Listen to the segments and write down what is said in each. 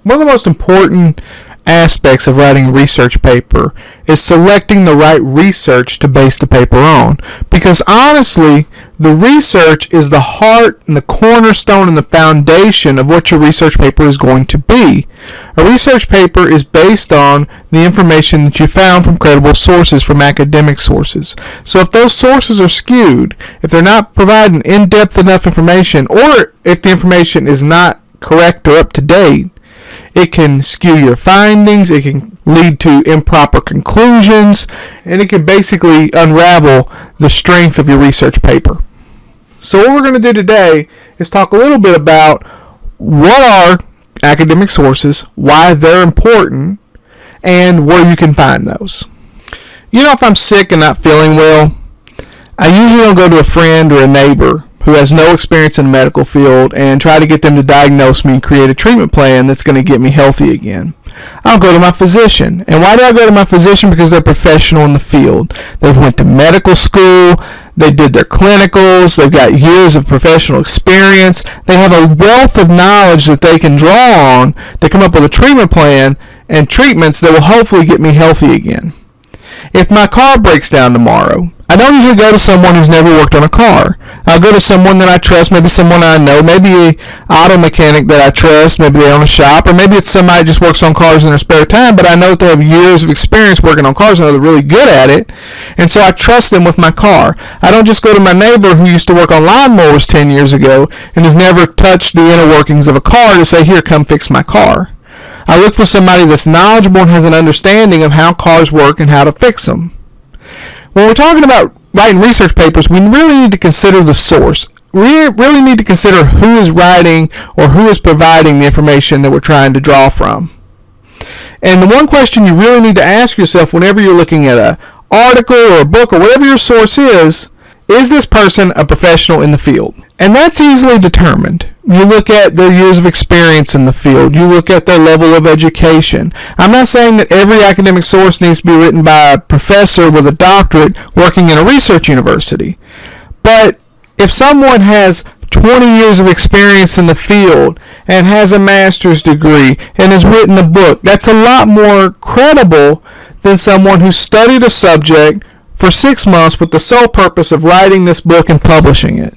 One of the most important aspects of writing a research paper is selecting the right research to base the paper on. Because honestly, the research is the heart and the cornerstone and the foundation of what your research paper is going to be. A research paper is based on the information that you found from credible sources, from academic sources. So if those sources are skewed, if they're not providing in-depth enough information, or if the information is not correct or up to date, it can skew your findings, it can lead to improper conclusions, and it can basically unravel the strength of your research paper. So what we're going to do today is talk a little bit about what are academic sources, why they're important, and where you can find those. If I'm sick and not feeling well, I usually don't go to a friend or a neighbor who has no experience in the medical field and try to get them to diagnose me and create a treatment plan that's going to get me healthy again. I'll go to my physician. And why do I go to my physician? Because they're professional in the field. They've went to medical school, they did their clinicals, they've got years of professional experience, they have a wealth of knowledge that they can draw on to come up with a treatment plan and treatments that will hopefully get me healthy again. If my car breaks down tomorrow, I don't usually go to someone who's never worked on a car. I'll go to someone that I trust, maybe someone I know, maybe an auto mechanic that I trust, maybe they own a shop, or maybe it's somebody who just works on cars in their spare time, but I know that they have years of experience working on cars and they're really good at it, and so I trust them with my car. I don't just go to my neighbor who used to work on lawnmowers 10 years ago and has never touched the inner workings of a car to say, here, come fix my car. I look for somebody that's knowledgeable and has an understanding of how cars work and how to fix them. When we're talking about writing research papers, we really need to consider the source. We really need to consider who is writing or who is providing the information that we're trying to draw from. And the one question you really need to ask yourself whenever you're looking at an article or a book or whatever your source is this person a professional in the field? And that's easily determined. You look at their years of experience in the field. You look at their level of education. I'm not saying that every academic source needs to be written by a professor with a doctorate working in a research university. But if someone has 20 years of experience in the field and has a master's degree and has written a book, that's a lot more credible than someone who studied a subject for 6 months with the sole purpose of writing this book and publishing it.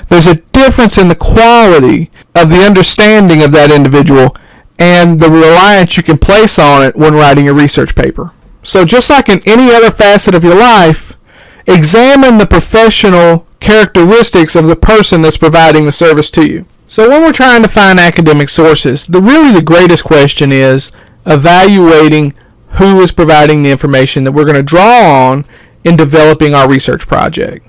There's a difference in the quality of the understanding of that individual and the reliance you can place on it when writing a research paper. So just like in any other facet of your life, examine the professional characteristics of the person that's providing the service to you. So when we're trying to find academic sources, the greatest question is evaluating who is providing the information that we're going to draw on in developing our research project.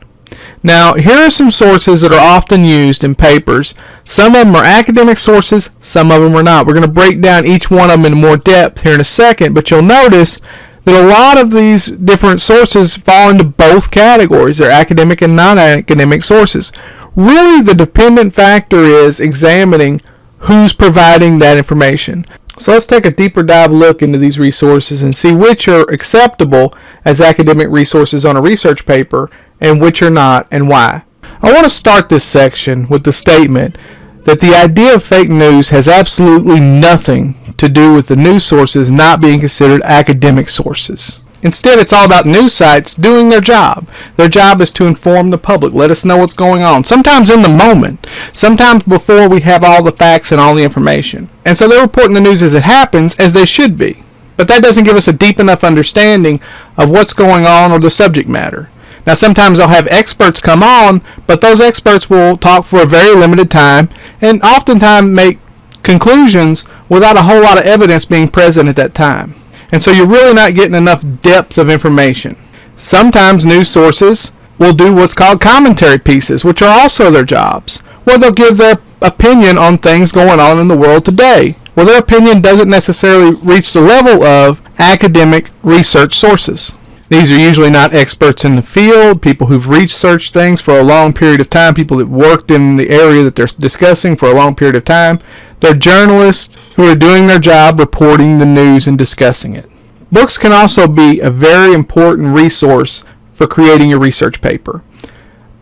Now, here are some sources that are often used in papers. Some of them are academic sources, some of them are not. We're going to break down each one of them in more depth here in a second, but you'll notice that a lot of these different sources fall into both categories. They're academic and non-academic sources. Really, the dependent factor is examining who's providing that information. So let's take a deeper dive look into these resources and see which are acceptable as academic resources on a research paper and which are not, and why. I want to start this section with the statement that the idea of fake news has absolutely nothing to do with the news sources not being considered academic sources. Instead, it's all about news sites doing their job. Their job is to inform the public, let us know what's going on, sometimes in the moment, sometimes before we have all the facts and all the information. And so they're reporting the news as it happens, as they should be. But that doesn't give us a deep enough understanding of what's going on or the subject matter. Now, sometimes they'll have experts come on, but those experts will talk for a very limited time and oftentimes make conclusions without a whole lot of evidence being present at that time. And so you're really not getting enough depth of information. Sometimes news sources will do what's called commentary pieces, which are also their jobs, where they'll give their opinion on things going on in the world today. Well, their opinion doesn't necessarily reach the level of academic research sources. These are usually not experts in the field, people who've researched things for a long period of time, people that worked in the area that they're discussing for a long period of time. They're journalists who are doing their job reporting the news and discussing it. Books can also be a very important resource for creating your research paper.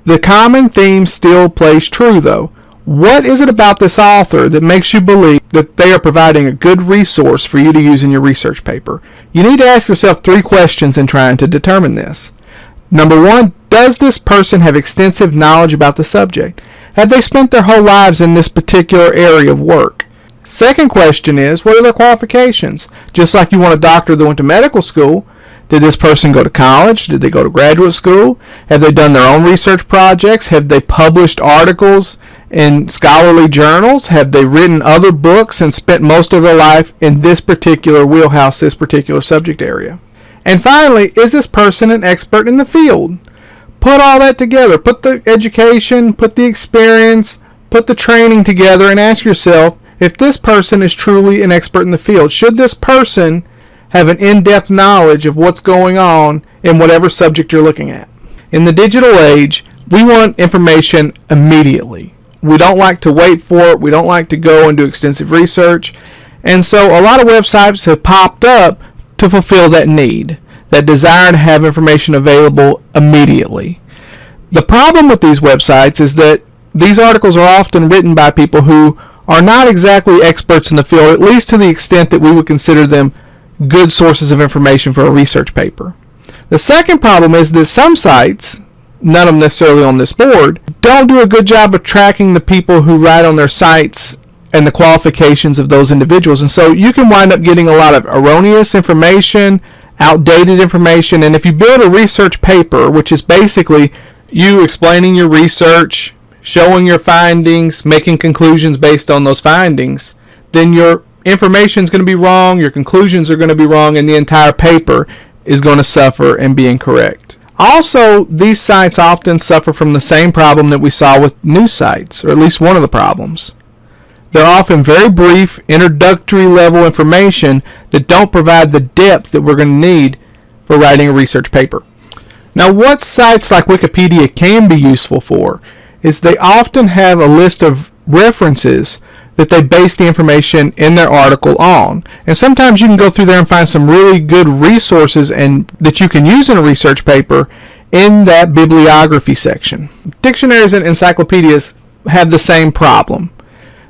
The common theme still plays true, though. What is it about this author that makes you believe that they are providing a good resource for you to use in your research paper? You need to ask yourself 3 questions in trying to determine this. Number 1, does this person have extensive knowledge about the subject? Have they spent their whole lives in this particular area of work? Second question is, what are their qualifications? Just like you want a doctor that went to medical school, did this person go to college? Did they go to graduate school? Have they done their own research projects? Have they published articles in scholarly journals? Have they written other books and spent most of their life in this particular wheelhouse, this particular subject area? And finally, is this person an expert in the field? Put all that together. Put the education, put the experience, put the training together, and ask yourself if this person is truly an expert in the field. Should this person have an in-depth knowledge of what's going on in whatever subject you're looking at? In the digital age, we want information immediately. We don't like to wait for it. We don't like to go and do extensive research. And so a lot of websites have popped up to fulfill that need, that desire to have information available immediately. The problem with these websites is that these articles are often written by people who are not exactly experts in the field, at least to the extent that we would consider them good sources of information for a research paper. The second problem is that some sites, none of them necessarily on this board, don't do a good job of tracking the people who write on their sites and the qualifications of those individuals. And so you can wind up getting a lot of erroneous information, outdated information, and if you build a research paper, which is basically you explaining your research, showing your findings, making conclusions based on those findings, then your information is going to be wrong, your conclusions are going to be wrong, and the entire paper is going to suffer and be incorrect. Also, these sites often suffer from the same problem that we saw with news sites, or at least one of the problems. They're often very brief, introductory level information that don't provide the depth that we're going to need for writing a research paper. Now, what sites like Wikipedia can be useful for is they often have a list of references that they base the information in their article on. And sometimes you can go through there and find some really good resources and that you can use in a research paper in that bibliography section. Dictionaries and encyclopedias have the same problem.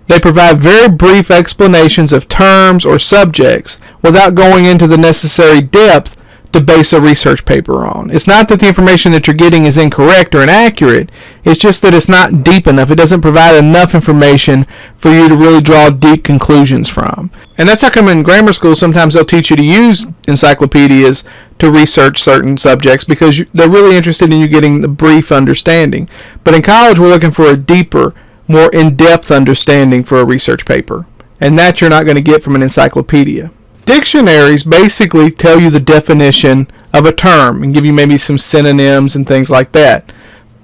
They provide very brief explanations of terms or subjects without going into the necessary depth to base a research paper on. It's not that the information that you're getting is incorrect or inaccurate, it's just that it's not deep enough. It doesn't provide enough information for you to really draw deep conclusions from. And that's how come in grammar school sometimes they'll teach you to use encyclopedias to research certain subjects because they're really interested in you getting the brief understanding. But in college we're looking for a deeper, more in-depth understanding for a research paper. And that you're not going to get from an encyclopedia. Dictionaries basically tell you the definition of a term and give you maybe some synonyms and things like that.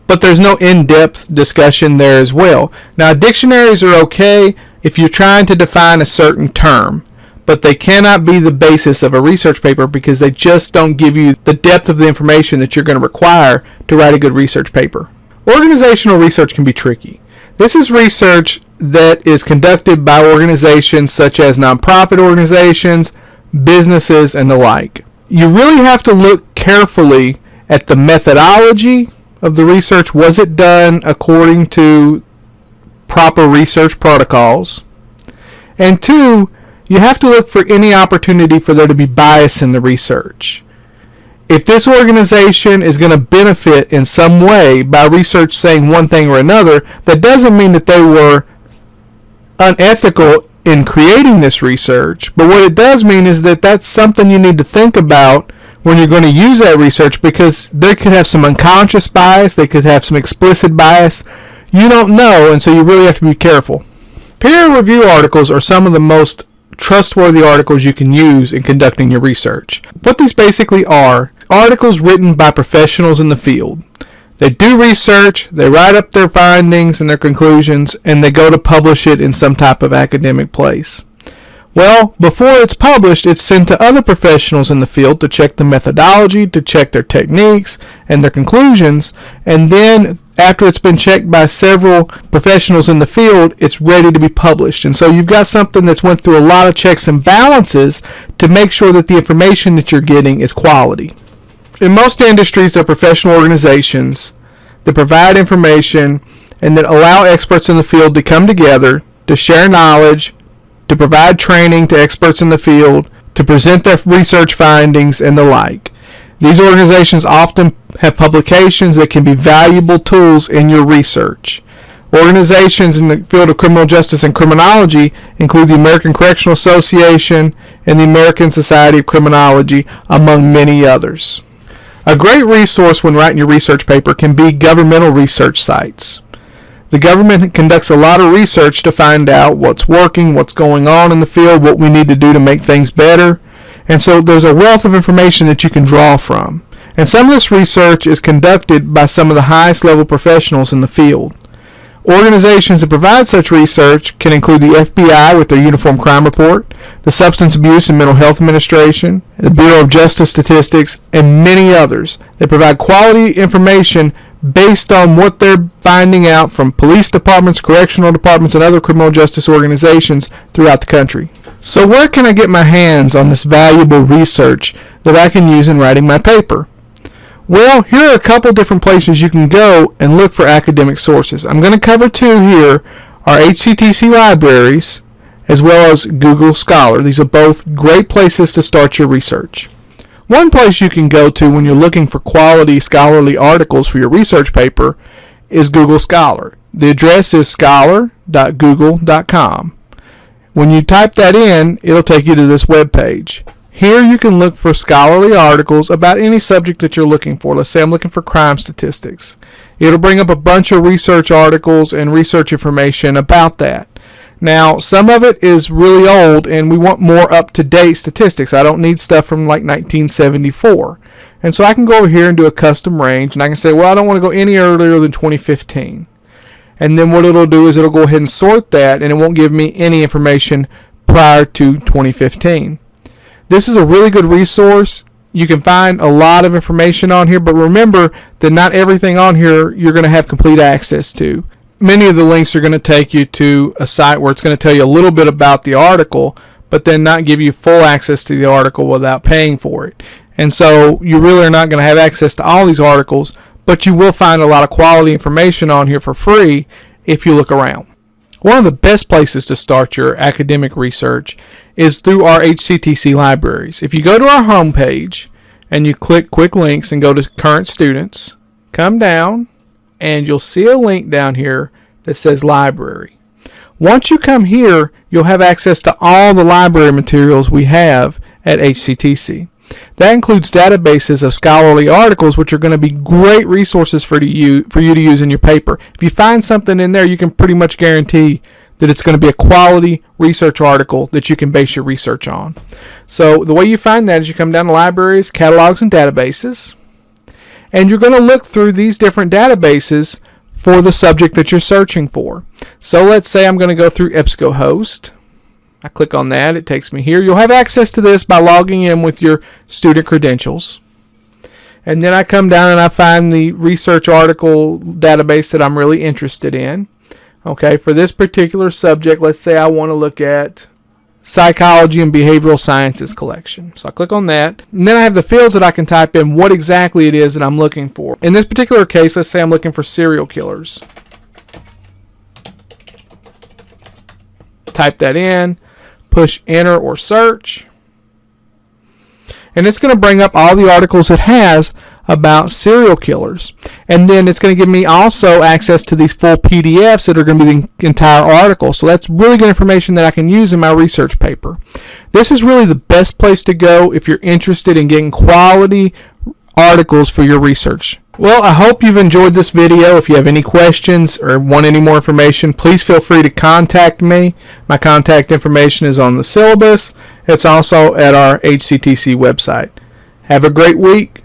But there's no in-depth discussion there as well. Now, dictionaries are okay if you're trying to define a certain term, but they cannot be the basis of a research paper because they just don't give you the depth of the information that you're going to require to write a good research paper. Organizational research can be tricky. This is research that is conducted by organizations such as nonprofit organizations, businesses, and the like. You really have to look carefully at the methodology of the research. Was it done according to proper research protocols? And 2, you have to look for any opportunity for there to be bias in the research. If this organization is going to benefit in some way by research saying one thing or another, that doesn't mean that they were unethical in creating this research, but what it does mean is that that's something you need to think about when you're going to use that research, because they could have some unconscious bias, they could have some explicit bias. You don't know, and so you really have to be careful. Peer review articles are some of the most trustworthy articles you can use in conducting your research. What these basically are articles written by professionals in the field. They do research, they write up their findings and their conclusions, and they go to publish it in some type of academic place. Well, before it's published, it's sent to other professionals in the field to check the methodology, to check their techniques and their conclusions, and then after it's been checked by several professionals in the field, it's ready to be published. And so you've got something that's went through a lot of checks and balances to make sure that the information that you're getting is quality. In most industries, there are professional organizations that provide information and that allow experts in the field to come together, to share knowledge, to provide training to experts in the field, to present their research findings, and the like. These organizations often have publications that can be valuable tools in your research. Organizations in the field of criminal justice and criminology include the American Correctional Association and the American Society of Criminology, among many others. A great resource when writing your research paper can be governmental research sites. The government conducts a lot of research to find out what's working, what's going on in the field, what we need to do to make things better. And so there's a wealth of information that you can draw from. And some of this research is conducted by some of the highest level professionals in the field. Organizations that provide such research can include the FBI with their Uniform Crime Report, the Substance Abuse and Mental Health Administration, the Bureau of Justice Statistics, and many others that provide quality information based on what they're finding out from police departments, correctional departments, and other criminal justice organizations throughout the country. So where can I get my hands on this valuable research that I can use in writing my paper? Well, here are a couple different places you can go and look for academic sources. I'm going to cover two here, our HCTC libraries, as well as Google Scholar. These are both great places to start your research. One place you can go to when you're looking for quality scholarly articles for your research paper is Google Scholar. The address is scholar.google.com. When you type that in, it'll take you to this web page. Here you can look for scholarly articles about any subject that you're looking for. Let's say I'm looking for crime statistics. It'll bring up a bunch of research articles and research information about that. Now, some of it is really old and we want more up-to-date statistics. I don't need stuff from like 1974. And so I can go over here and do a custom range, and I can say, well, I don't want to go any earlier than 2015. And then what it'll do is it'll go ahead and sort that, and it won't give me any information prior to 2015. This is a really good resource. You can find a lot of information on here, but remember that not everything on here you're going to have complete access to. Many of the links are going to take you to a site where it's going to tell you a little bit about the article, but then not give you full access to the article without paying for it. And so you really are not going to have access to all these articles, but you will find a lot of quality information on here for free if you look around. One of the best places to start your academic research is through our HCTC libraries. If you go to our homepage and you click Quick Links and go to Current Students, come down and you'll see a link down here that says Library. Once you come here, you'll have access to all the library materials we have at HCTC. That includes databases of scholarly articles, which are going to be great resources for you to use in your paper. If you find something in there, you can pretty much guarantee that it's going to be a quality research article that you can base your research on. So the way you find that is you come down to Libraries, Catalogs, and Databases, and you're going to look through these different databases for the subject that you're searching for. So let's say I'm going to go through EBSCO I click on that, it takes me here. You'll have access to this by logging in with your student credentials. And then I come down and I find the research article database that I'm really interested in. Okay, for this particular subject, let's say I want to look at Psychology and Behavioral Sciences collection. So I click on that, and then I have the fields that I can type in what exactly it is that I'm looking for. In this particular case, let's say I'm looking for serial killers. Type that in, push enter or search, and it's going to bring up all the articles it has about serial killers. And then it's going to give me also access to these full PDFs that are going to be the entire article. So that's really good information that I can use in my research paper. This is really the best place to go if you're interested in getting quality articles for your research. Well, I hope you've enjoyed this video. If you have any questions or want any more information, please feel free to contact me. My contact information is on the syllabus. It's also at our HCTC website. Have a great week.